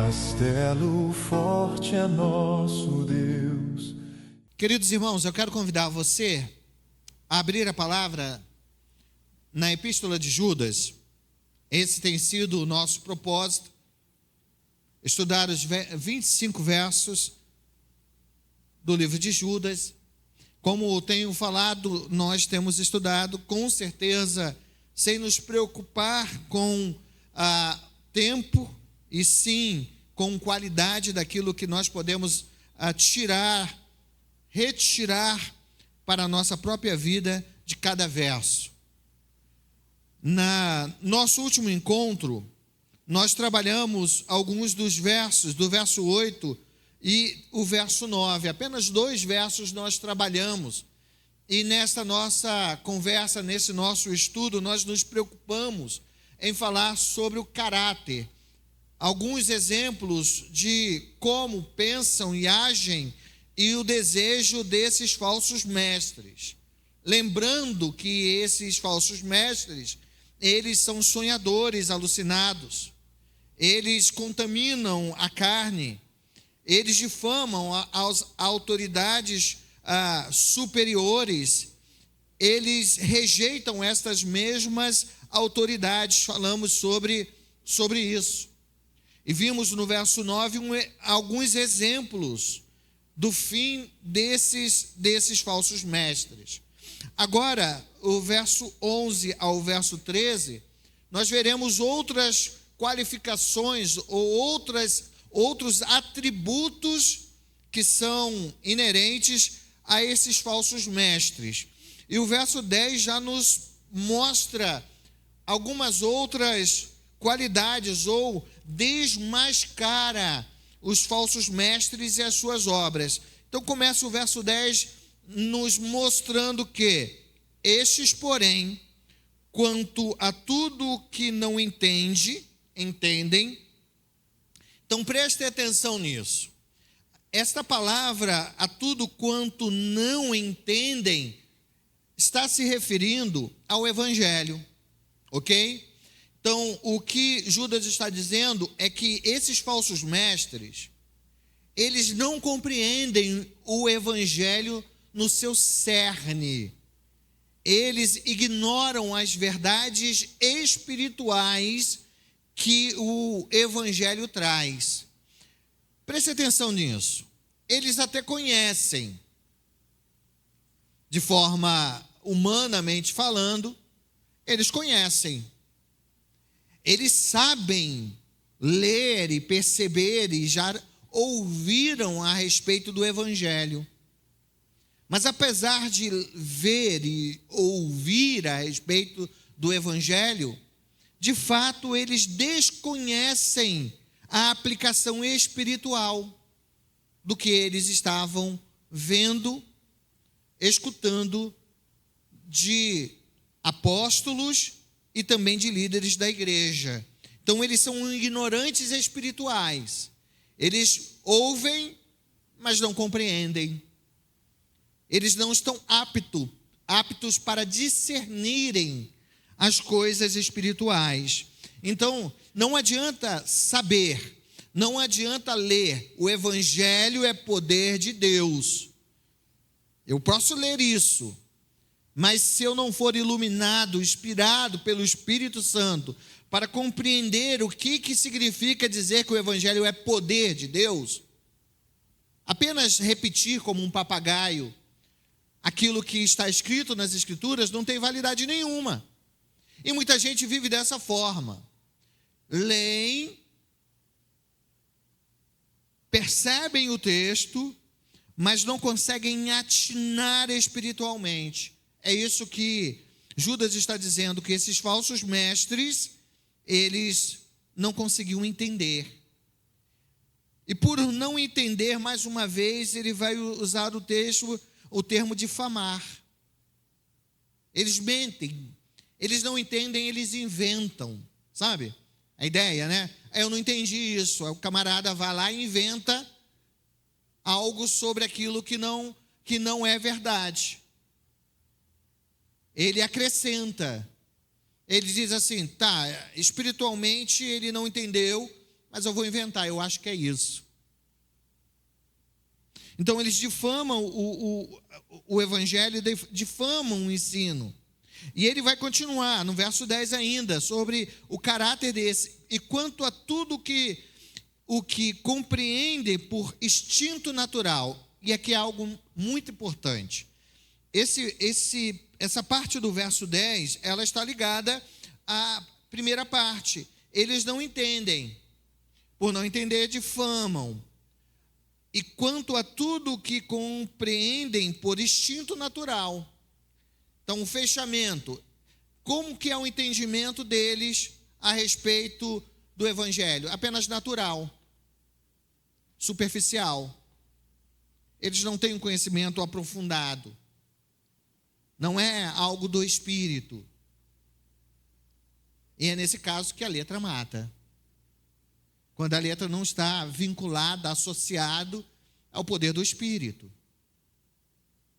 Castelo forte é nosso Deus. Queridos irmãos, eu quero convidar você a abrir a palavra na Epístola de Judas. Esse tem sido o nosso propósito, estudar os 25 versos do livro de Judas. Como tenho falado, nós temos estudado com certeza, sem nos preocupar com tempo, e sim com qualidade daquilo que nós podemos retirar para a nossa própria vida de cada verso. Na nosso último encontro, nós trabalhamos alguns dos versos, do verso 8 e o verso 9. Apenas 2 versos nós trabalhamos. E nessa nossa conversa, nesse nosso estudo, nós nos preocupamos em falar sobre o caráter. Alguns exemplos de como pensam e agem e o desejo desses falsos mestres. Lembrando que esses falsos mestres, eles são sonhadores alucinados. Eles contaminam a carne. Eles difamam as autoridades superiores. Eles rejeitam estas mesmas autoridades. Falamos sobre isso. E vimos no verso 9 alguns exemplos do fim desses falsos mestres. Agora, o verso 11 ao verso 13, nós veremos outras qualificações ou outros atributos que são inerentes a esses falsos mestres. E o verso 10 já nos mostra algumas outras qualidades ou desmascara os falsos mestres e as suas obras. Então começa o verso 10 nos mostrando que estes, porém, quanto a tudo que não entendem. Então preste atenção nisso. Esta palavra, a tudo quanto não entendem, está se referindo ao Evangelho, ok? Então, o que Judas está dizendo é que esses falsos mestres, eles não compreendem o Evangelho no seu cerne. Eles ignoram as verdades espirituais que o Evangelho traz. Preste atenção nisso. Eles até conhecem, de forma humanamente falando, eles conhecem. Eles sabem ler e perceber e já ouviram a respeito do Evangelho. Mas apesar de ver e ouvir a respeito do Evangelho, de fato eles desconhecem a aplicação espiritual do que eles estavam vendo, escutando de apóstolos e também de líderes da igreja. Então eles são ignorantes espirituais. Eles ouvem, mas não compreendem. Eles não estão aptos para discernirem as coisas espirituais. Então, não adianta saber, não adianta ler. O Evangelho é poder de Deus. Eu posso ler isso, mas se eu não for iluminado, inspirado pelo Espírito Santo, para compreender o que significa dizer que o Evangelho é poder de Deus, apenas repetir como um papagaio aquilo que está escrito nas Escrituras não tem validade nenhuma. E muita gente vive dessa forma. Leem, percebem o texto, mas não conseguem atinar espiritualmente. É isso que Judas está dizendo, que esses falsos mestres, eles não conseguiam entender. E por não entender, mais uma vez, ele vai usar o termo difamar. Eles mentem, eles não entendem, eles inventam, sabe? A ideia, né? Eu não entendi isso. Aí o camarada vai lá e inventa algo sobre aquilo que não é verdade. Ele acrescenta. Ele diz assim, tá, espiritualmente ele não entendeu, mas eu vou inventar, eu acho que é isso. Então eles difamam o evangelho, difamam o ensino. E ele vai continuar no verso 10 ainda, sobre o caráter desse. E quanto a tudo o que compreende por instinto natural, e aqui é algo muito importante. Essa parte do verso 10, ela está ligada à primeira parte. Eles não entendem. Por não entender, difamam. E quanto a tudo o que compreendem por instinto natural. Então, o fechamento. Como que é o entendimento deles a respeito do evangelho? Apenas natural. Superficial. Eles não têm um conhecimento aprofundado. Não é algo do espírito. E é nesse caso que a letra mata. Quando a letra não está vinculada, associado ao poder do espírito.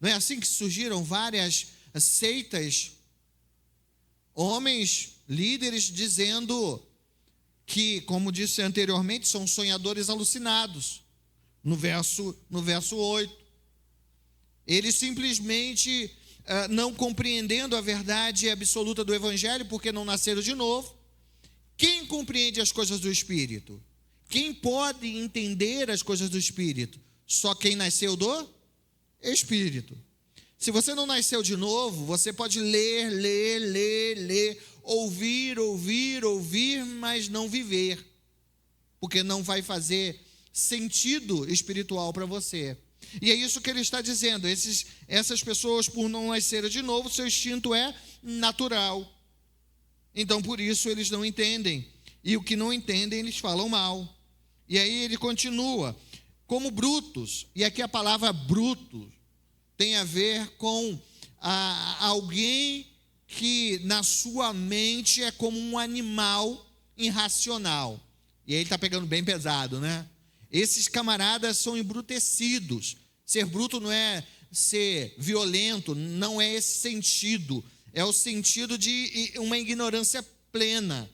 Não é assim que surgiram várias seitas, homens, líderes, dizendo que, como disse anteriormente, são sonhadores alucinados. No verso 8. Eles simplesmente não compreendendo a verdade absoluta do evangelho, porque não nasceram de novo. Quem compreende as coisas do espírito? Quem pode entender as coisas do espírito? Só quem nasceu do espírito. Se você não nasceu de novo, você pode ler, ouvir, mas não viver, porque não vai fazer sentido espiritual para você. E é isso que ele está dizendo. Essas pessoas, por não nascerem de novo, seu instinto é natural. Então, por isso, eles não entendem. E o que não entendem, eles falam mal. E aí ele continua, como brutos. E aqui a palavra bruto tem a ver com alguém que na sua mente é como um animal irracional. E aí ele está pegando bem pesado, né? Esses camaradas são embrutecidos. Ser bruto não é ser violento, não é esse sentido. É o sentido de uma ignorância plena.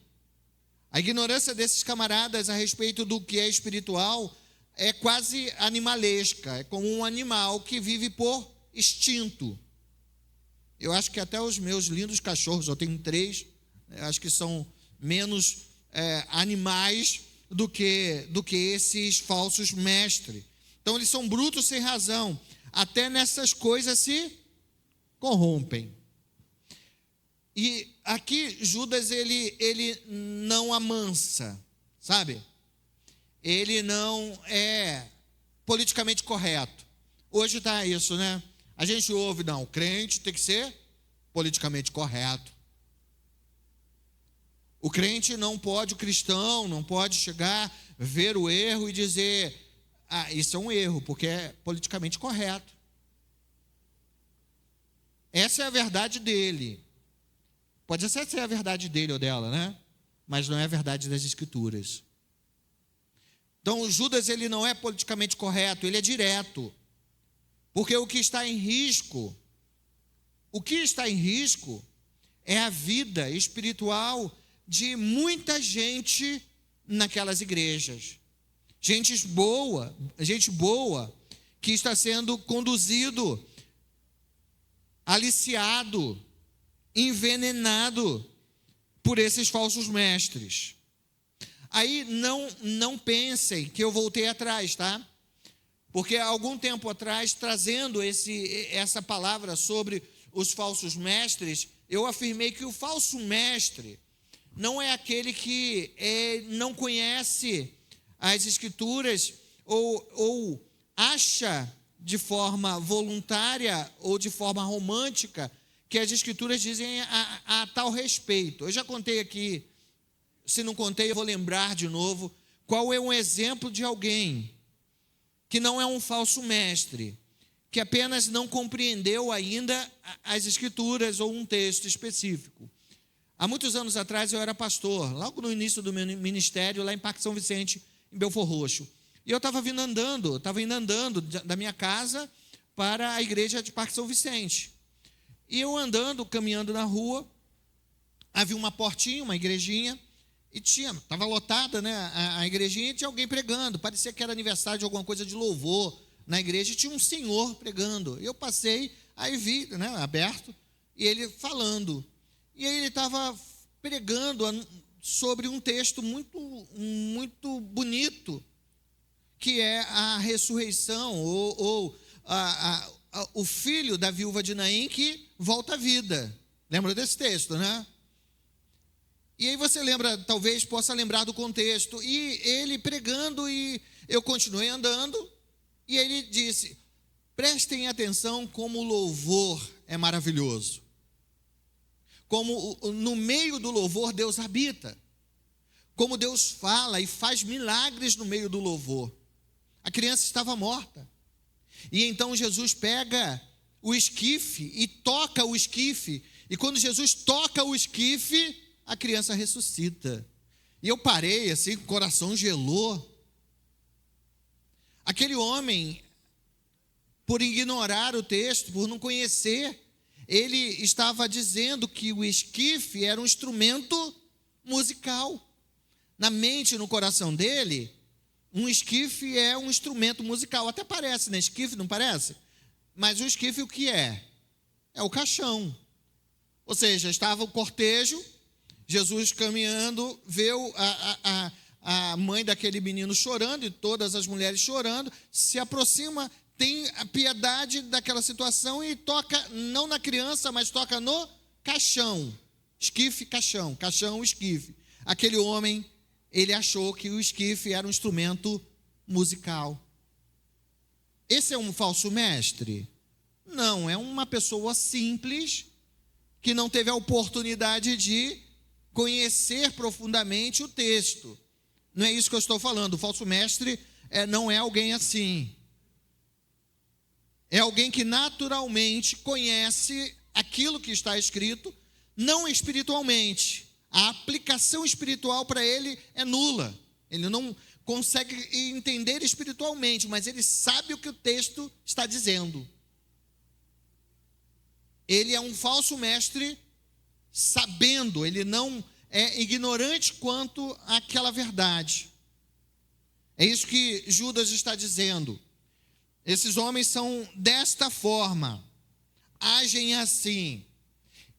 A ignorância desses camaradas a respeito do que é espiritual é quase animalesca. É como um animal que vive por instinto. Eu acho que até os meus lindos cachorros, eu tenho 3, acho que são menos animais do que esses falsos mestres. Então eles são brutos sem razão. Até nessas coisas se corrompem. E aqui Judas ele não amansa, sabe? Ele não é politicamente correto. Hoje está isso, né? A gente ouve, não, o crente tem que ser politicamente correto. O crente não pode, o cristão não pode chegar, ver o erro e dizer, isso é um erro, porque é politicamente correto. Essa é a verdade dele. Pode até ser a verdade dele ou dela, né? Mas não é a verdade das Escrituras. Então, o Judas, ele não é politicamente correto, ele é direto. Porque o que está em risco é a vida espiritual de muita gente naquelas igrejas. Gente boa, que está sendo conduzido, aliciado, envenenado por esses falsos mestres. Aí não pensem que eu voltei atrás, tá? Porque há algum tempo atrás, trazendo essa palavra sobre os falsos mestres, eu afirmei que o falso mestre não é aquele que não conhece as Escrituras ou acha de forma voluntária ou de forma romântica que as Escrituras dizem a tal respeito. Eu já contei aqui, se não contei, eu vou lembrar de novo, qual é um exemplo de alguém que não é um falso mestre, que apenas não compreendeu ainda as Escrituras ou um texto específico. Há muitos anos atrás eu era pastor, logo no início do meu ministério, lá em Parque São Vicente, em Belfor Roxo. E eu estava indo andando da minha casa para a igreja de Parque São Vicente. E eu caminhando na rua, havia uma portinha, uma igrejinha, E estava lotada, né, a igrejinha, e tinha alguém pregando. Parecia que era aniversário de alguma coisa de louvor na igreja, e tinha um senhor pregando. Eu passei, aí vi, né, aberto, e ele falando. E aí ele estava pregando sobre um texto muito, muito bonito, que é a ressurreição, ou o filho da viúva de Naim que volta à vida. Lembra desse texto, né? E aí você lembra, talvez possa lembrar do contexto. E ele pregando, e eu continuei andando, e ele disse: prestem atenção como o louvor é maravilhoso. Como no meio do louvor Deus habita. Como Deus fala e faz milagres no meio do louvor. A criança estava morta. E então Jesus pega o esquife e toca o esquife. E quando Jesus toca o esquife, a criança ressuscita. E eu parei assim, o coração gelou. Aquele homem, por ignorar o texto, por não conhecer, ele estava dizendo que o esquife era um instrumento musical. Na mente e no coração dele, um esquife é um instrumento musical. Até parece, né? Esquife, não parece? Mas o esquife o que é? É o caixão. Ou seja, estava o cortejo, Jesus caminhando, vê a mãe daquele menino chorando, e todas as mulheres chorando, se aproxima, tem a piedade daquela situação e toca, não na criança, mas toca no caixão. Esquife, caixão, caixão, esquife. Aquele homem, ele achou que o esquife era um instrumento musical. Esse é um falso mestre? Não, é uma pessoa simples, que não teve a oportunidade de conhecer profundamente o texto. Não é isso que eu estou falando. O falso mestre não é alguém assim. É alguém que naturalmente conhece aquilo que está escrito, não espiritualmente. A aplicação espiritual para ele é nula. Ele não consegue entender espiritualmente, mas ele sabe o que o texto está dizendo. Ele é um falso mestre sabendo, ele não é ignorante quanto àquela verdade. É isso que Judas está dizendo. Esses homens são desta forma, agem assim.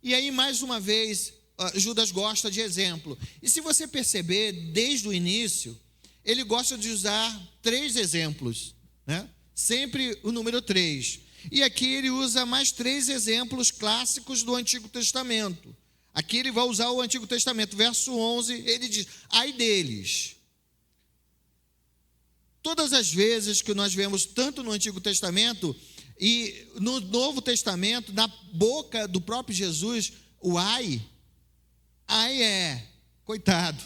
E aí, mais uma vez, Judas gosta de exemplo. E se você perceber, desde o início, ele gosta de usar 3 exemplos, né? Sempre o número 3. E aqui ele usa mais 3 exemplos clássicos do Antigo Testamento. Aqui ele vai usar o Antigo Testamento, verso 11, ele diz: ai deles. Todas as vezes que nós vemos, tanto no Antigo Testamento e no Novo Testamento, na boca do próprio Jesus, o ai é coitado.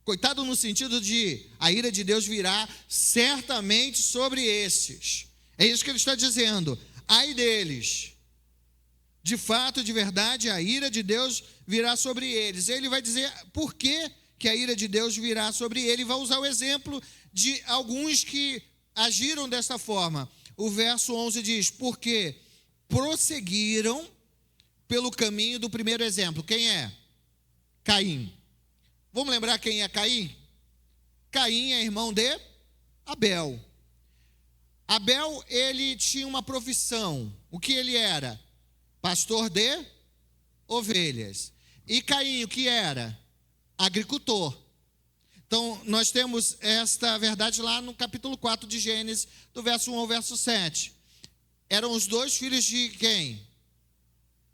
Coitado no sentido de a ira de Deus virá certamente sobre estes. É isso que ele está dizendo. Ai deles. De fato, de verdade, a ira de Deus virá sobre eles. Ele vai dizer por que a ira de Deus virá sobre ele. Ele vai usar o exemplo de alguns que agiram dessa forma. O verso 11 diz: porque prosseguiram pelo caminho do primeiro exemplo. Quem é? Caim. Vamos lembrar quem é Caim? Caim é irmão de Abel. Abel, ele tinha uma profissão. O que ele era? Pastor de ovelhas. E Caim, o que era? Agricultor. Então, nós temos esta verdade lá no capítulo 4 de Gênesis, do verso 1 ao verso 7. Eram os 2 filhos de quem?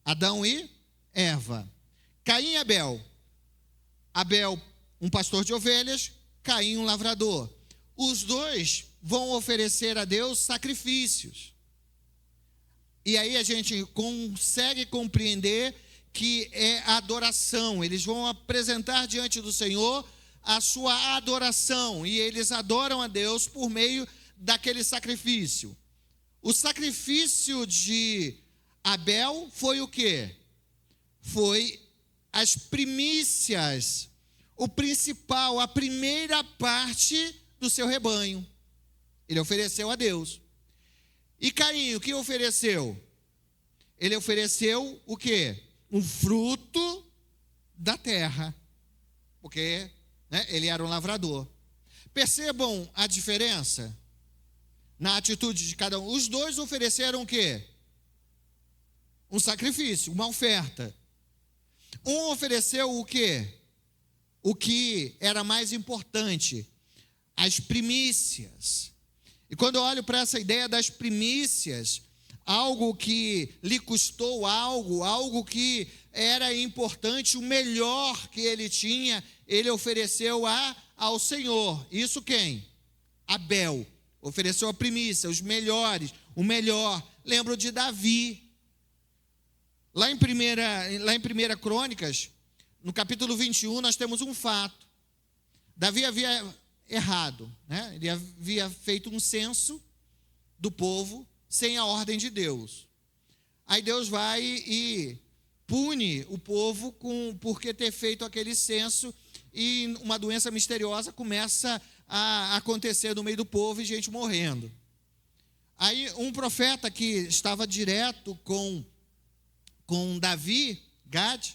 Adão e Eva. Caim e Abel. Abel, um pastor de ovelhas, Caim, um lavrador. Os 2 vão oferecer a Deus sacrifícios. E aí a gente consegue compreender que é a adoração. Eles vão apresentar diante do Senhor a sua adoração. E eles adoram a Deus por meio daquele sacrifício. O sacrifício de Abel foi o quê? Foi as primícias, o principal, a primeira parte do seu rebanho. Ele ofereceu a Deus. E Caim, o que ofereceu? Ele ofereceu o quê? Um fruto da terra. porque, né, ele era um lavrador. Percebam a diferença na atitude de cada um. Os dois ofereceram o quê? Um sacrifício, uma oferta. Um ofereceu o quê? O que era mais importante, as primícias. E quando eu olho para essa ideia das primícias, algo que lhe custou algo que era importante, o melhor que ele tinha, ele ofereceu ao Senhor. Isso quem? Abel. Ofereceu a primícia, os melhores, o melhor. Lembro de Davi. Lá em 1 Crônicas, no capítulo 21, nós temos um fato. Davi havia errado, né? Ele havia feito um censo do povo sem a ordem de Deus. Aí Deus vai e pune o povo porque ter feito aquele censo, e uma doença misteriosa começa a acontecer no meio do povo e gente morrendo. Aí um profeta que estava direto com Davi, Gad,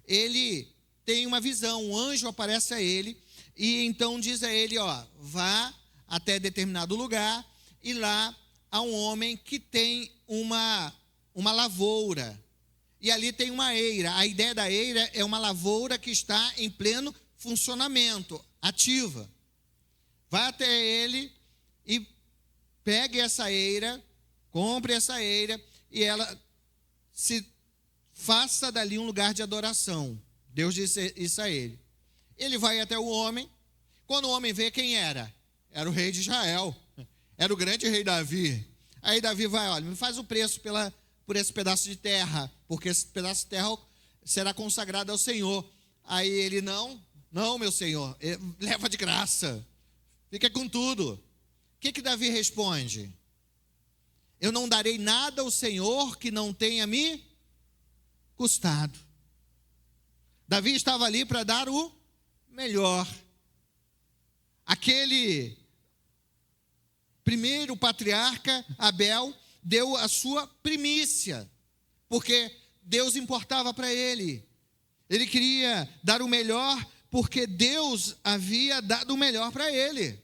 ele tem uma visão, um anjo aparece a ele, e então diz a ele, vá até determinado lugar, e lá há um homem que tem uma lavoura, e ali tem uma eira. A ideia da eira é uma lavoura que está em pleno funcionamento, ativa. Vá até ele e pegue essa eira, compre essa eira, e ela se faça dali um lugar de adoração. Deus disse isso a ele. Ele vai até o homem. Quando o homem vê, quem era? Era o rei de Israel. Era o grande rei Davi. Aí Davi vai, olha, me faz o preço por esse pedaço de terra, porque esse pedaço de terra será consagrado ao Senhor. Aí ele, não, meu senhor, leva de graça. Fica com tudo. O que Davi responde? Eu não darei nada ao Senhor que não tenha me custado. Davi estava ali para dar o melhor. Aquele primeiro patriarca, Abel, deu a sua primícia, porque Deus importava para ele. Ele queria dar o melhor, porque Deus havia dado o melhor para ele.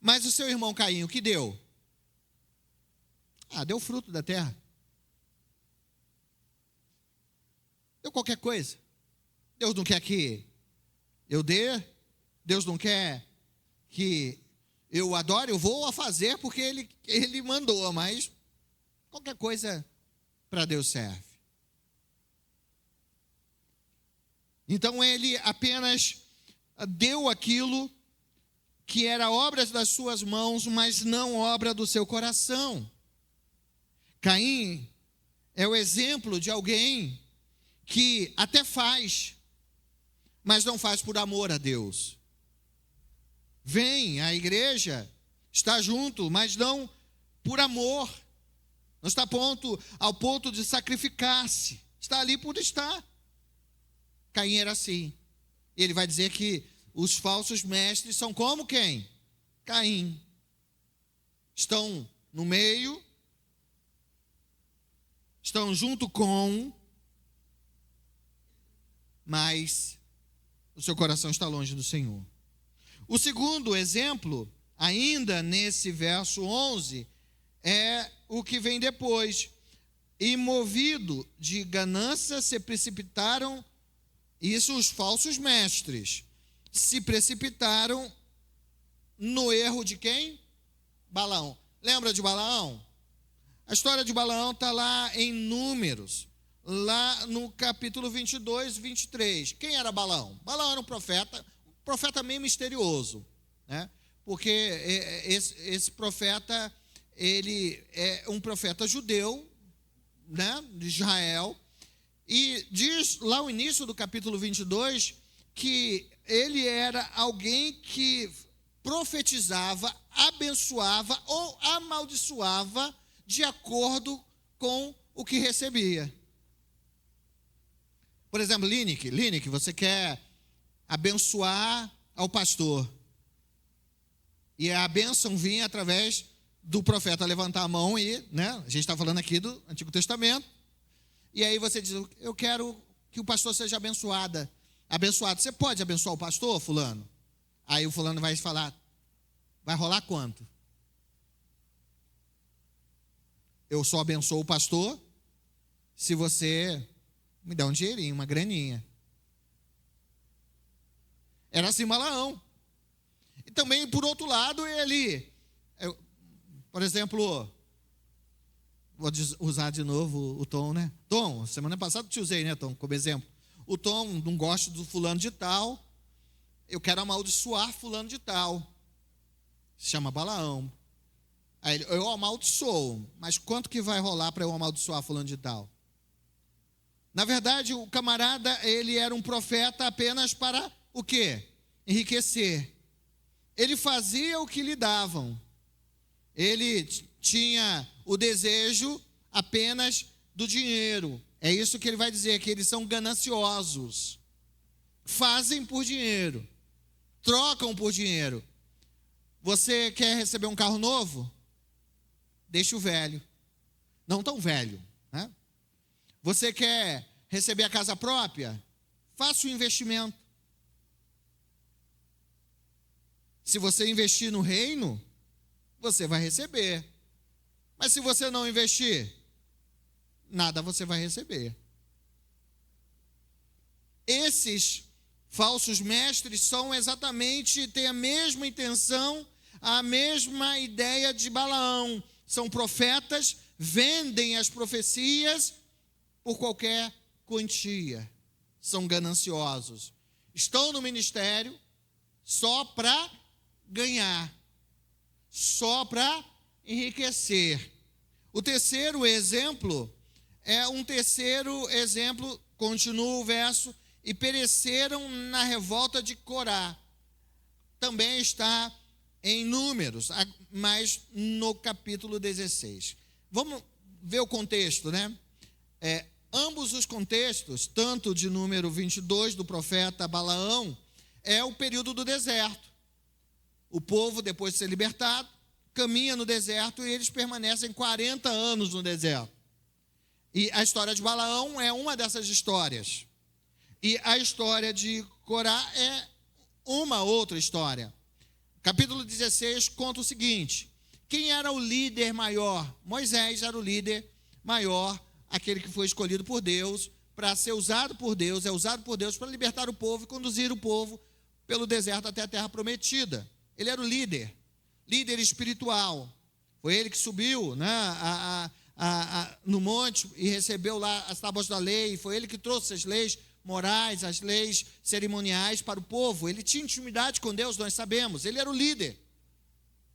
Mas o seu irmão Caim, o que deu? Deu fruto da terra. Deu qualquer coisa. Deus não quer que eu dê. Deus não quer que eu adore. Eu vou a fazer porque ele mandou, mas qualquer coisa para Deus serve. Então ele apenas deu aquilo que era obra das suas mãos, mas não obra do seu coração. Caim é o exemplo de alguém que até faz, mas não faz por amor a Deus. Vem à igreja, está junto, mas não por amor. Não está ao ponto de sacrificar-se. Está ali por estar. Caim era assim. Ele vai dizer que os falsos mestres são como quem? Caim. Estão no meio, estão junto com, mas o seu coração está longe do Senhor. O segundo exemplo, ainda nesse verso 11, é o que vem depois. E movido de ganância se precipitaram, isso os falsos mestres, se precipitaram no erro de quem? Balaão. Lembra de Balaão? A história de Balaão está lá em Números, lá no capítulo 22, 23. Quem era Balaão? Balaão era um profeta meio misterioso, né? Porque esse profeta, ele é um profeta judeu, né, de Israel, e diz lá o início do capítulo 22 que ele era alguém que profetizava, abençoava ou amaldiçoava de acordo com o que recebia. Por exemplo, Lineker, você quer abençoar ao pastor, e a bênção vinha através do profeta levantar a mão e, né, a gente está falando aqui do Antigo Testamento, e aí você diz, eu quero que o pastor seja abençoada. abençoado, você pode abençoar o pastor, fulano? Aí o fulano vai falar, vai rolar quanto? Eu só abençoo o pastor se você me der um dinheirinho, uma graninha. Era assim Balaão. E também, por outro lado, por exemplo, vou usar de novo o Tom, né? Tom, semana passada eu te usei, né, Tom, como exemplo. O Tom não gosta do fulano de tal, eu quero amaldiçoar fulano de tal. Se chama Balaão. Aí eu amaldiçoo, mas quanto que vai rolar para eu amaldiçoar fulano de tal? Na verdade, o camarada, ele era um profeta apenas para o quê? Enriquecer. Ele fazia o que lhe davam. Ele tinha o desejo apenas do dinheiro. É isso que ele vai dizer, que eles são gananciosos. Fazem por dinheiro. Trocam por dinheiro. Você quer receber um carro novo? Deixa o velho. Não tão velho, né? Você quer receber a casa própria? Faça o investimento. Se você investir no reino, você vai receber. Mas se você não investir, nada você vai receber. Esses falsos mestres têm a mesma intenção, a mesma ideia de Balaão. São profetas, vendem as profecias por qualquer quantia. São gananciosos. Estão no ministério só para ganhar, só para enriquecer. O terceiro exemplo, continua o verso, e pereceram na revolta de Corá. Também está em Números, mas no capítulo 16. Vamos ver o contexto, né? Ambos os contextos, tanto de número 22 do profeta Balaão, é o período do deserto. O povo, depois de ser libertado, caminha no deserto e eles permanecem 40 anos no deserto. E a história de Balaão é uma dessas histórias. E a história de Corá é uma outra história. Capítulo 16 conta o seguinte: quem era o líder maior? Moisés era o líder maior, aquele que foi escolhido por Deus para ser usado por Deus, para libertar o povo e conduzir o povo pelo deserto até a terra prometida. Ele era o líder espiritual. Foi ele que subiu, né, no monte e recebeu lá as tábuas da lei. Foi ele que trouxe as leis morais, as leis cerimoniais para o povo. Ele tinha intimidade com Deus, nós sabemos. Ele era o líder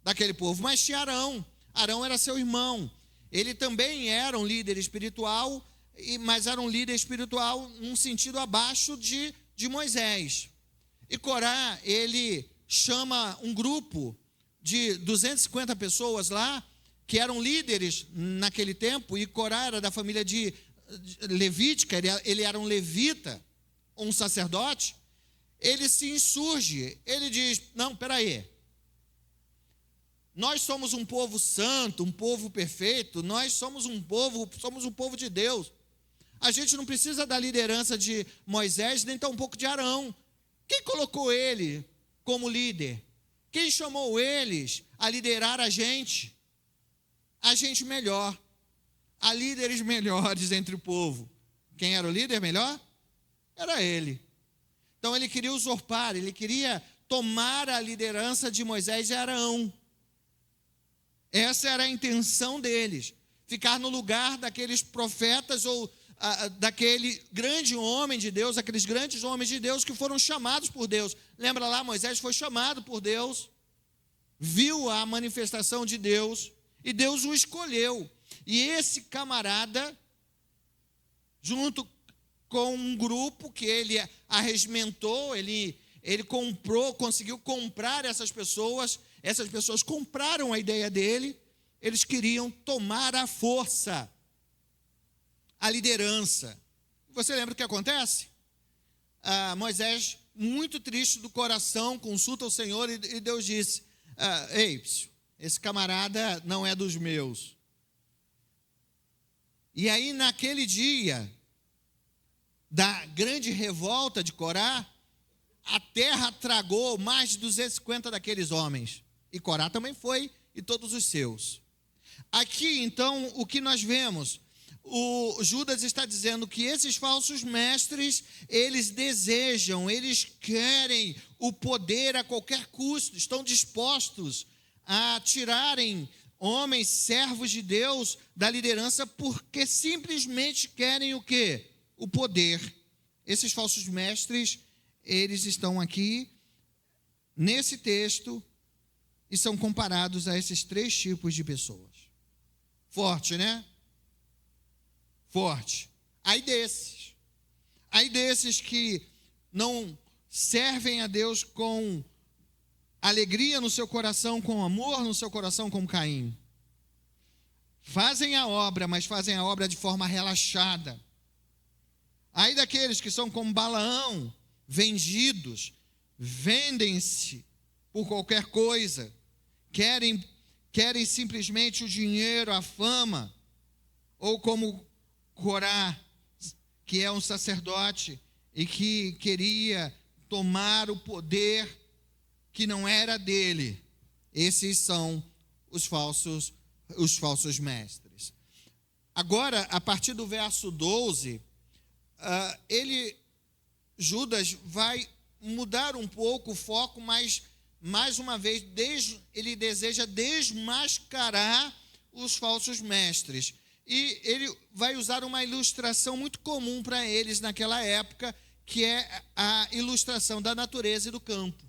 daquele povo. Mas tinha Arão. Arão era seu irmão. Ele também era um líder espiritual, mas era um líder espiritual num sentido abaixo de Moisés. E Corá, ele chama um grupo de 250 pessoas lá, que eram líderes naquele tempo, e Corá era da família de levítica, ele era um levita, um sacerdote. Ele se insurge, ele diz: não, peraí, nós somos um povo santo, um povo perfeito, nós somos um povo de Deus. A gente não precisa da liderança de Moisés, nem tampouco de Arão. Quem colocou ele como líder? Quem chamou eles a liderar a gente? A gente melhor. Há líderes melhores entre o povo. Quem era o líder melhor? Era ele. Então ele queria usurpar, ele queria tomar a liderança de Moisés e Arão. Essa era a intenção deles. Ficar no lugar daqueles profetas ou daquele grande homem de Deus, aqueles grandes homens de Deus que foram chamados por Deus. Lembra lá, Moisés foi chamado por Deus, viu a manifestação de Deus e Deus o escolheu. E esse camarada, junto com um grupo que ele arregimentou, ele conseguiu comprar essas pessoas compraram a ideia dele, eles queriam tomar à força a liderança. Você lembra o que acontece? Moisés, muito triste do coração, consulta o Senhor e Deus disse: ei, esse camarada não é dos meus. E aí naquele dia, da grande revolta de Corá, a terra tragou mais de 250 daqueles homens. E Corá também foi, e todos os seus. Aqui, então, o que nós vemos? O Judas está dizendo que esses falsos mestres, eles desejam, eles querem o poder a qualquer custo, estão dispostos a tirarem homens, servos de Deus, da liderança, porque simplesmente querem o quê? O poder. Esses falsos mestres, eles estão aqui, nesse texto, e são comparados a esses 3 tipos de pessoas. Forte, né? Forte. Aí desses que não servem a Deus com alegria no seu coração, com amor no seu coração, como Caim. Fazem a obra, mas fazem a obra de forma relaxada. Aí daqueles que são como Balaão, vendidos, vendem-se por qualquer coisa, querem simplesmente o dinheiro, a fama, ou como Corá, que é um sacerdote e que queria tomar o poder que não era dele. Esses são os falsos mestres. Agora, a partir do verso 12, Judas vai mudar um pouco o foco, mas, mais uma vez, ele deseja desmascarar os falsos mestres. E ele vai usar uma ilustração muito comum para eles naquela época, que é a ilustração da natureza e do campo.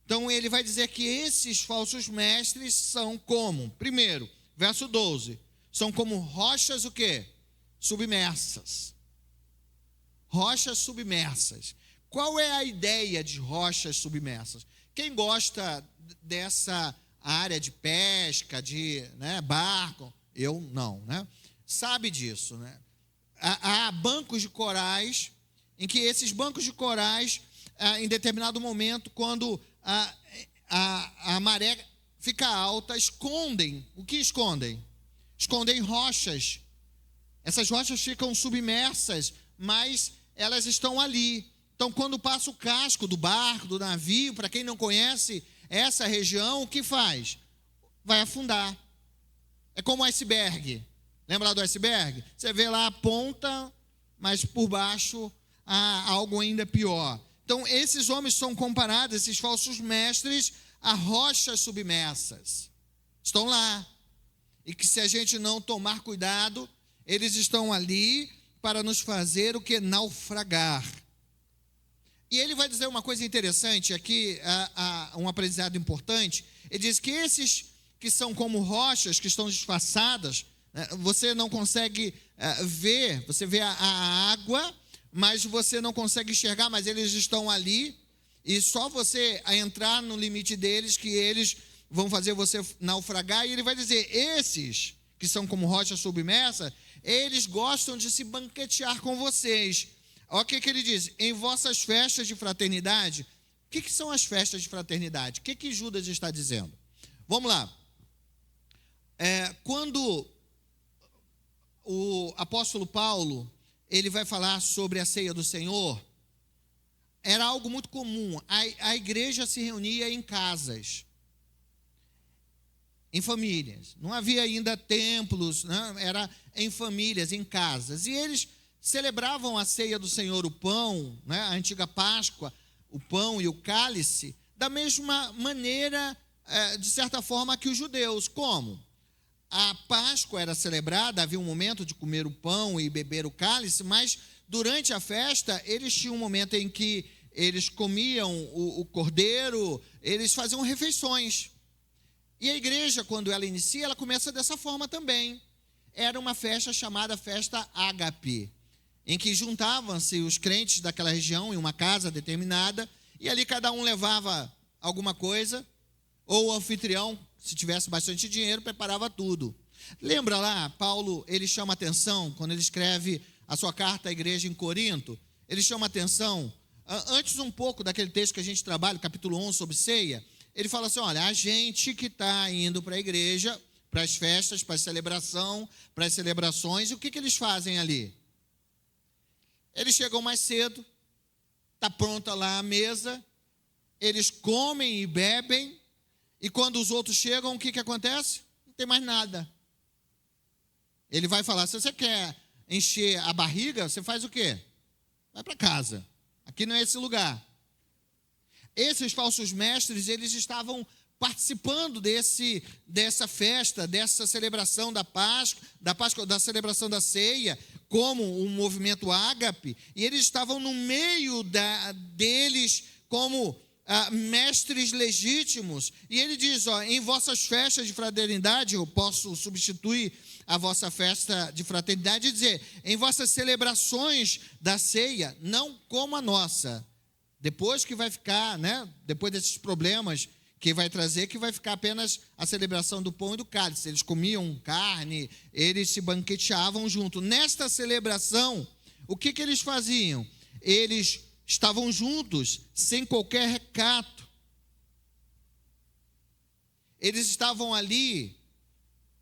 Então, ele vai dizer que esses falsos mestres são como? Primeiro, verso 12, são como rochas o quê? Submersas. Rochas submersas. Qual é a ideia de rochas submersas? Quem gosta dessa área de pesca, de barco, eu não, sabe disso, Há bancos de corais, em que esses bancos de corais, em determinado momento, quando a maré fica alta, escondem. O que escondem? Escondem rochas. Essas rochas ficam submersas, mas elas estão ali. Então, quando passa o casco do barco, do navio, para quem não conhece essa região, o que faz? Vai afundar. É como um iceberg. Lembra lá do iceberg? Você vê lá a ponta, mas por baixo há algo ainda pior. Então, esses homens são comparados, esses falsos mestres, a rochas submersas. Estão lá. E que se a gente não tomar cuidado, eles estão ali para nos fazer o que? Naufragar. E ele vai dizer uma coisa interessante aqui, um aprendizado importante. Ele diz que esses que são como rochas, que estão disfarçadas, você não consegue ver, você vê a água, mas você não consegue enxergar, mas eles estão ali, e só você a entrar no limite deles, que eles vão fazer você naufragar. E ele vai dizer, esses que são como rochas submersas, eles gostam de se banquetear com vocês. Olha o que ele diz, em vossas festas de fraternidade. O que são as festas de fraternidade? O que Judas está dizendo? Vamos lá. Quando o apóstolo Paulo, ele vai falar sobre a ceia do Senhor, era algo muito comum. A igreja se reunia em casas, em famílias. Não havia ainda templos, era em famílias, em casas. E eles celebravam a ceia do Senhor, o pão, a antiga Páscoa, o pão e o cálice, da mesma maneira, de certa forma, que os judeus. Como? A Páscoa era celebrada, havia um momento de comer o pão e beber o cálice, mas durante a festa, eles tinham um momento em que eles comiam o cordeiro, eles faziam refeições. E a igreja, quando ela inicia, ela começa dessa forma também. Era uma festa chamada Festa Ágape, em que juntavam-se os crentes daquela região em uma casa determinada, e ali cada um levava alguma coisa, ou o anfitrião, se tivesse bastante dinheiro, preparava tudo. Lembra lá, Paulo, ele chama atenção, quando ele escreve a sua carta à igreja em Corinto, ele chama atenção, antes um pouco daquele texto que a gente trabalha, capítulo 11, sobre ceia, ele fala assim, olha, a gente que está indo para a igreja, para as festas, para a celebração, para as celebrações, e o que eles fazem ali? Eles chegam mais cedo, está pronta lá a mesa, eles comem e bebem, e quando os outros chegam, o que acontece? Não tem mais nada. Ele vai falar, se você quer encher a barriga, você faz o quê? Vai para casa. Aqui não é esse lugar. Esses falsos mestres, eles estavam participando dessa festa, dessa celebração da Páscoa, da celebração da ceia, como um movimento ágape, e eles estavam no meio deles como mestres legítimos. E ele diz, em vossas festas de fraternidade, eu posso substituir a vossa festa de fraternidade e dizer, em vossas celebrações da ceia, não como a nossa. Depois que vai ficar, depois desses problemas que vai trazer, que vai ficar apenas a celebração do pão e do cálice. Eles comiam carne, eles se banqueteavam junto. Nesta celebração, o que eles faziam? Eles estavam juntos, sem qualquer recato. Eles estavam ali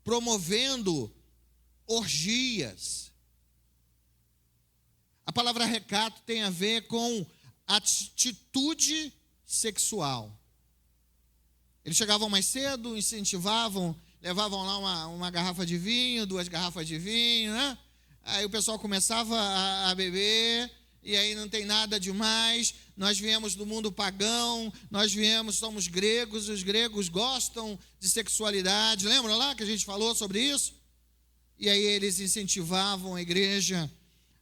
promovendo orgias. A palavra recato tem a ver com atitude sexual. Eles chegavam mais cedo, incentivavam, levavam lá uma garrafa de vinho, 2 garrafas de vinho, Aí o pessoal começava a beber, e aí não tem nada demais. Nós viemos do mundo pagão, somos gregos, os gregos gostam de sexualidade. Lembra lá que a gente falou sobre isso? E aí eles incentivavam a igreja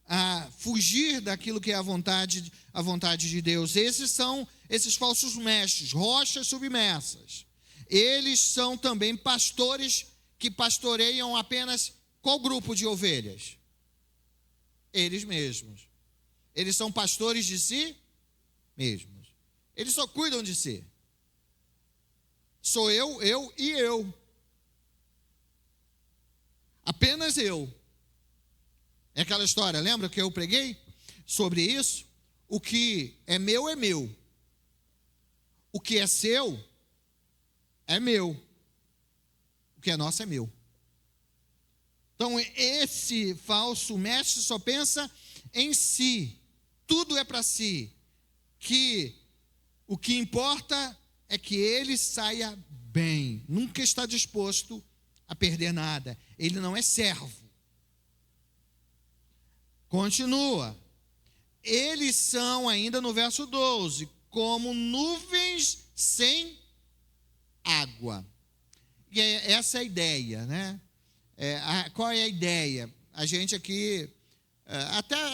a fugir daquilo que é a vontade de Deus. Esses são esses falsos mestres, rochas submersas. Eles são também pastores que pastoreiam apenas qual grupo de ovelhas? Eles mesmos. Eles são pastores de si mesmos. Eles só cuidam de si. Sou eu e eu. Apenas eu. É aquela história, lembra que eu preguei sobre isso? O que é meu é meu. O que é seu é meu. O que é nosso é meu. Então, esse falso mestre só pensa em si. Tudo é para si. Que o que importa é que ele saia bem. Nunca está disposto a perder nada. Ele não é servo. Continua. Eles são, ainda no verso 12, como nuvens sem água. E essa é a ideia, qual é a ideia? A gente aqui,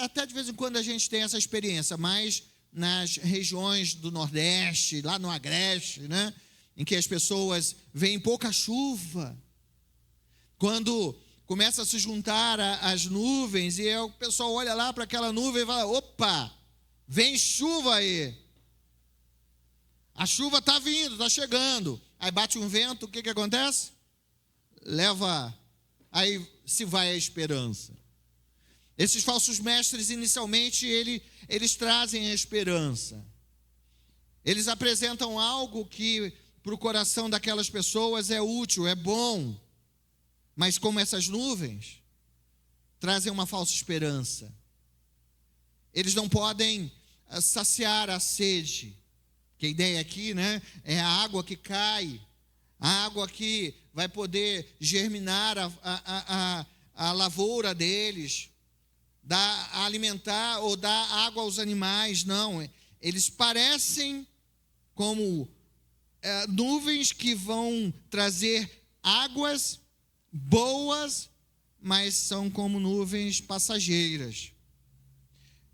até de vez em quando a gente tem essa experiência, mas nas regiões do Nordeste, lá no Agreste, em que as pessoas veem pouca chuva, quando começa a se juntar as nuvens, e o pessoal olha lá para aquela nuvem e fala, opa, vem chuva aí. A chuva está vindo, está chegando. Aí bate um vento, o que acontece? Aí se vai a esperança. Esses falsos mestres, inicialmente, eles trazem a esperança. Eles apresentam algo que para o coração daquelas pessoas é útil, é bom. Mas como essas nuvens trazem uma falsa esperança, eles não podem saciar a sede. Que a ideia aqui, é a água que cai, a água que vai poder germinar a lavoura deles, alimentar ou dar água aos animais. Não, eles parecem como nuvens que vão trazer águas boas, mas são como nuvens passageiras.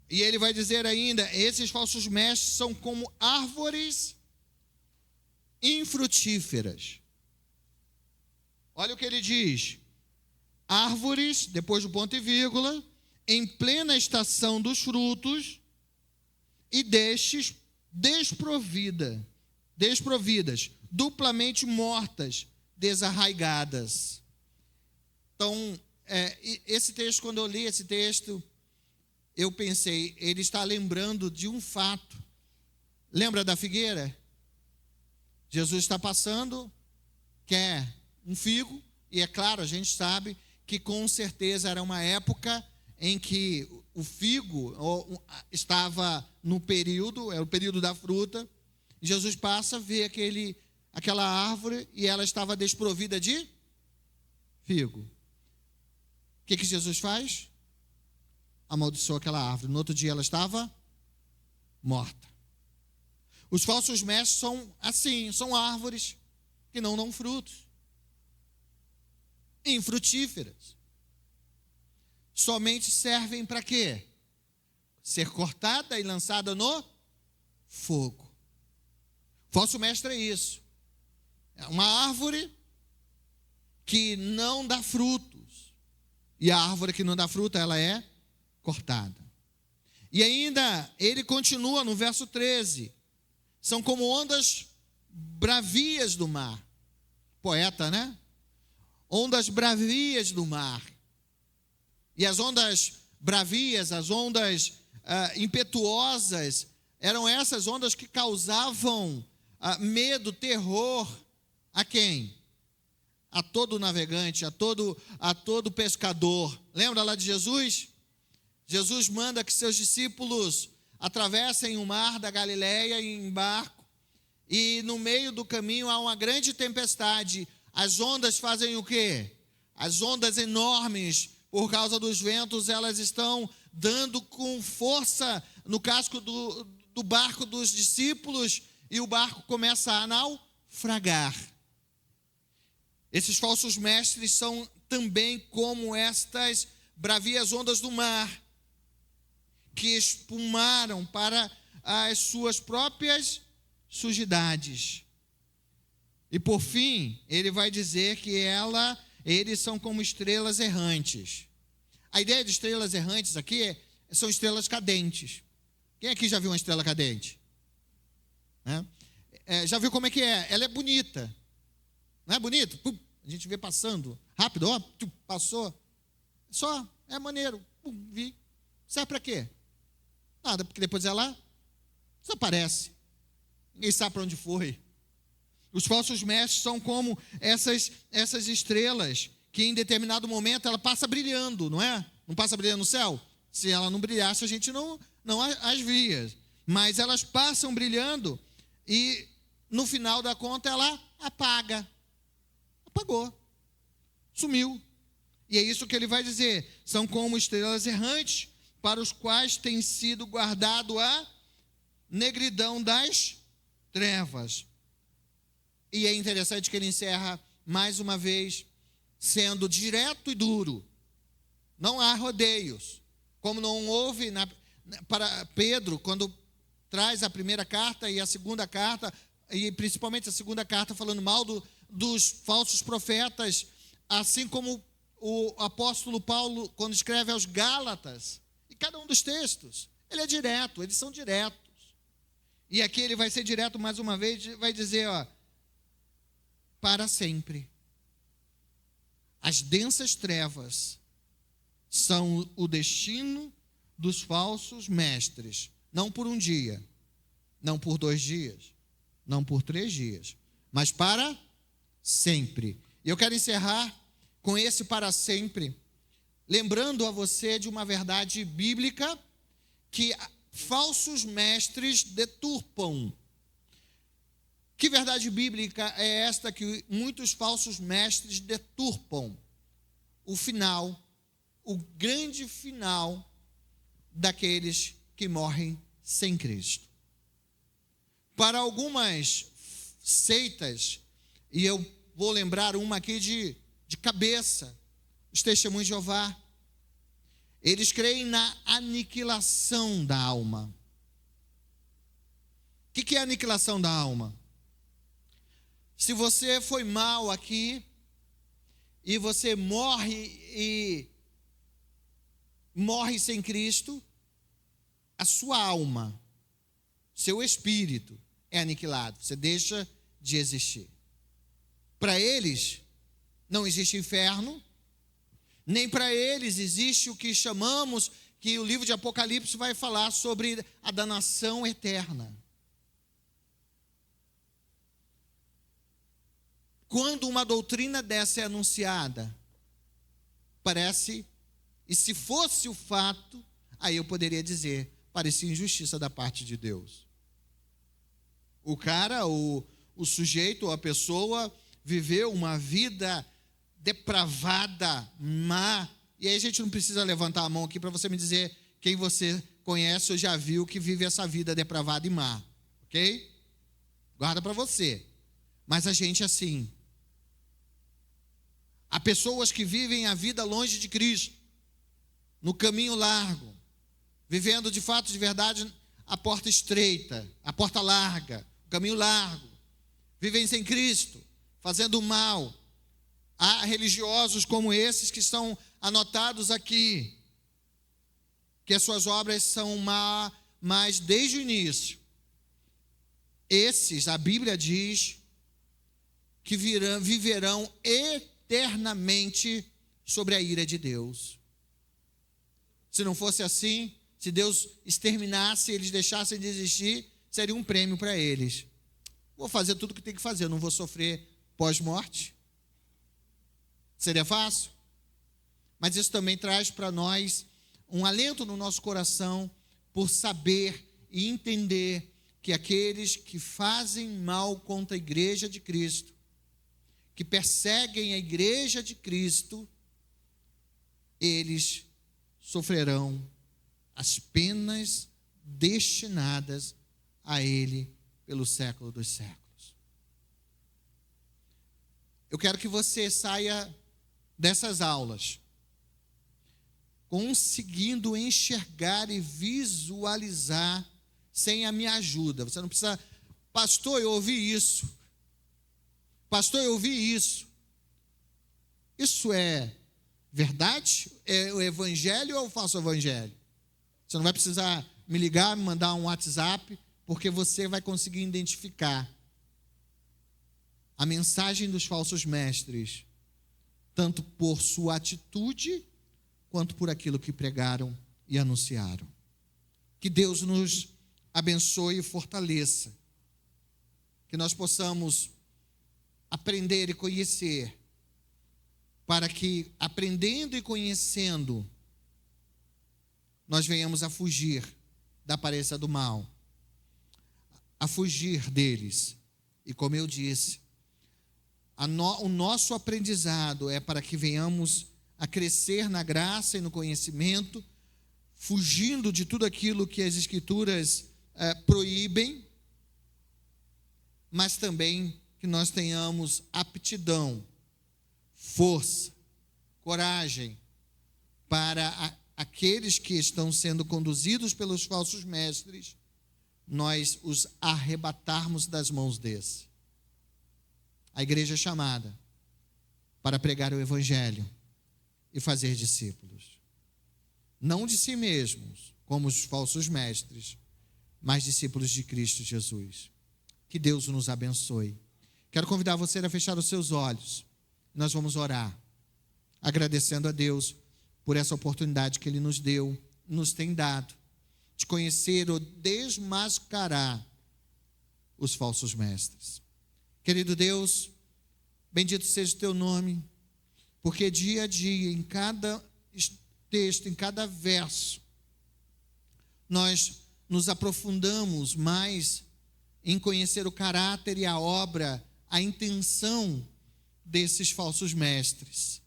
E ele vai dizer ainda, esses falsos mestres são como árvores infrutíferas. Olha o que ele diz. Árvores, depois do ponto e vírgula, em plena estação dos frutos, e destes desprovidas, duplamente mortas, desarraigadas. Então, esse texto, quando eu li esse texto, eu pensei, ele está lembrando de um fato. Lembra da figueira? Jesus está passando, quer um figo, e é claro, a gente sabe que com certeza era uma época em que o figo estava no período, era o período da fruta. Jesus passa, vê aquela árvore e ela estava desprovida de figo. O que Jesus faz? Amaldiçoou aquela árvore. No outro dia ela estava morta. Os falsos mestres são assim, são árvores que não dão frutos, infrutíferas. Somente servem para quê? Ser cortada e lançada no fogo. Falso mestre é isso. É uma árvore que não dá frutos. E a árvore que não dá fruto, ela é cortada. E ainda, ele continua no verso 13. São como ondas bravias do mar. Poeta, né? Ondas bravias do mar. E as ondas bravias, as ondas impetuosas, eram essas ondas que causavam medo, terror a quem? A todo navegante, a todo pescador. Lembra lá de Jesus? Jesus manda que seus discípulos atravessem o mar da Galileia em barco, e no meio do caminho há uma grande tempestade. As ondas fazem o quê? As ondas enormes, por causa dos ventos, elas estão dando com força no casco do barco dos discípulos, e o barco começa a naufragar. Esses falsos mestres são também como estas bravias ondas do mar, que espumaram para as suas próprias sujidades. E por fim, ele vai dizer que eles são como estrelas errantes. A ideia de estrelas errantes aqui são estrelas cadentes. Quem aqui já viu uma estrela cadente? Já viu como é que é? Ela é bonita. Não é bonito? A gente vê passando rápido, passou. Só, é maneiro. Vi. Serve para quê? Nada, porque depois ela desaparece. Ninguém sabe para onde foi. Os falsos mestres são como essas estrelas que em determinado momento ela passa brilhando, não é? Não passa brilhando no céu? Se ela não brilhasse, a gente não as via. Mas elas passam brilhando e no final da conta ela apaga. Apagou. Sumiu. E é isso que ele vai dizer. São como estrelas errantes, para os quais tem sido guardado a negridão das trevas. E é interessante que ele encerra mais uma vez sendo direto e duro. Não há rodeios, como não houve para Pedro, quando traz a primeira carta e a segunda carta, e principalmente a segunda carta falando mal dos falsos profetas, assim como o apóstolo Paulo, quando escreve aos Gálatas. E cada um dos textos, ele é direto, eles são diretos. E aqui ele vai ser direto mais uma vez, vai dizer, para sempre. As densas trevas são o destino dos falsos mestres, não por um dia, não por 2 dias, não por 3 dias, mas para sempre. E eu quero encerrar com esse para sempre, lembrando a você de uma verdade bíblica que falsos mestres deturpam. Que verdade bíblica é esta que muitos falsos mestres deturpam? O final, o grande final daqueles que morrem sem Cristo. Para algumas seitas, e eu vou lembrar uma aqui de cabeça, os Testemunhos de Jeová, eles creem na aniquilação da alma. O que é a aniquilação da alma? Se você foi mal aqui, e você morre sem Cristo, a sua alma, seu espírito é aniquilado, você deixa de existir. Para eles, não existe inferno, nem para eles existe o que chamamos, que o livro de Apocalipse vai falar sobre a danação eterna. Quando uma doutrina dessa é anunciada, parece, e se fosse o fato, aí eu poderia dizer, parecia injustiça da parte de Deus. O cara, o sujeito, ou a pessoa, viveu uma vida depravada, má. E aí a gente não precisa levantar a mão aqui para você me dizer quem você conhece ou já viu que vive essa vida depravada e má. Ok? Guarda para você. Mas a gente é assim. Há pessoas que vivem a vida longe de Cristo, no caminho largo, vivendo de fato, de verdade, a porta estreita, a porta larga, o caminho largo. Vivem sem Cristo, fazendo o mal. Há religiosos como esses que estão anotados aqui, que as suas obras são má, mas desde o início. Esses, a Bíblia diz, que viverão eternamente sobre a ira de Deus. Se não fosse assim, se Deus exterminasse, eles deixassem de existir, seria um prêmio para eles. Vou fazer tudo o que tem que fazer, não vou sofrer pós-morte. Seria fácil? Mas isso também traz para nós um alento no nosso coração por saber e entender que aqueles que fazem mal contra a igreja de Cristo, que perseguem a igreja de Cristo, eles sofrerão as penas destinadas a ele pelo século dos séculos. Eu quero que você saia dessas aulas conseguindo enxergar e visualizar sem a minha ajuda. Você não precisa, pastor, eu ouvi isso. Pastor, eu ouvi isso. Isso é verdade? É o evangelho ou é o falso evangelho? Você não vai precisar me ligar, me mandar um WhatsApp, porque você vai conseguir identificar a mensagem dos falsos mestres, tanto por sua atitude, quanto por aquilo que pregaram e anunciaram. Que Deus nos abençoe e fortaleça, que nós possamos aprender e conhecer, para que, aprendendo e conhecendo, nós venhamos a fugir da aparência do mal, a fugir deles. E como eu disse, o nosso aprendizado é para que venhamos a crescer na graça e no conhecimento, fugindo de tudo aquilo que as Escrituras proíbem, mas também que nós tenhamos aptidão, força, coragem para aqueles que estão sendo conduzidos pelos falsos mestres, nós os arrebatarmos das mãos desse. A igreja é chamada para pregar o evangelho e fazer discípulos, não de si mesmos, como os falsos mestres, mas discípulos de Cristo Jesus. Que Deus nos abençoe. Quero convidar você a fechar os seus olhos. Nós vamos orar, agradecendo a Deus por essa oportunidade que Ele nos deu, nos tem dado, de conhecer ou desmascarar os falsos mestres. Querido Deus, bendito seja o Teu nome, porque dia a dia, em cada texto, em cada verso, nós nos aprofundamos mais em conhecer o caráter e a obra, a intenção desses falsos mestres,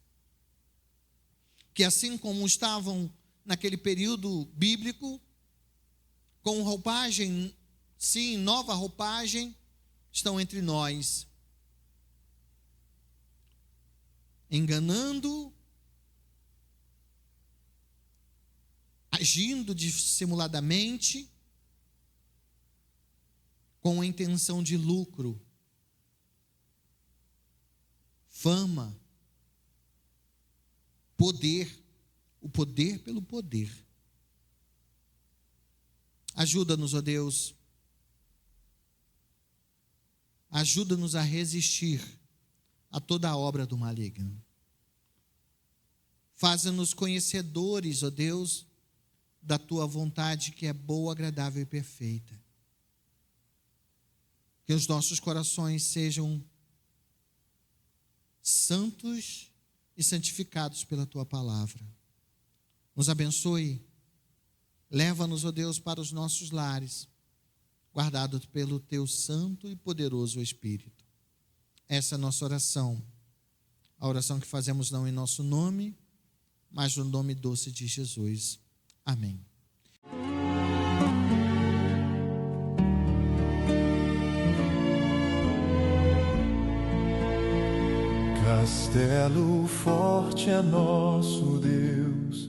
que assim como estavam naquele período bíblico, com roupagem, sim, nova roupagem, estão entre nós, enganando, agindo dissimuladamente, com a intenção de lucro, fama, poder, o poder pelo poder. Ajuda-nos, ó Deus, ajuda-nos a resistir a toda a obra do maligno. Faça-nos conhecedores, ó Deus, da Tua vontade que é boa, agradável e perfeita. Que os nossos corações sejam santos e santificados pela Tua palavra. Nos abençoe Leva-nos, ó Deus, para os nossos lares, guardados pelo teu santo e poderoso Espírito. Essa é a nossa oração, a oração que fazemos não em nosso nome, mas no nome doce de Jesus. Amém. Castelo forte é nosso Deus,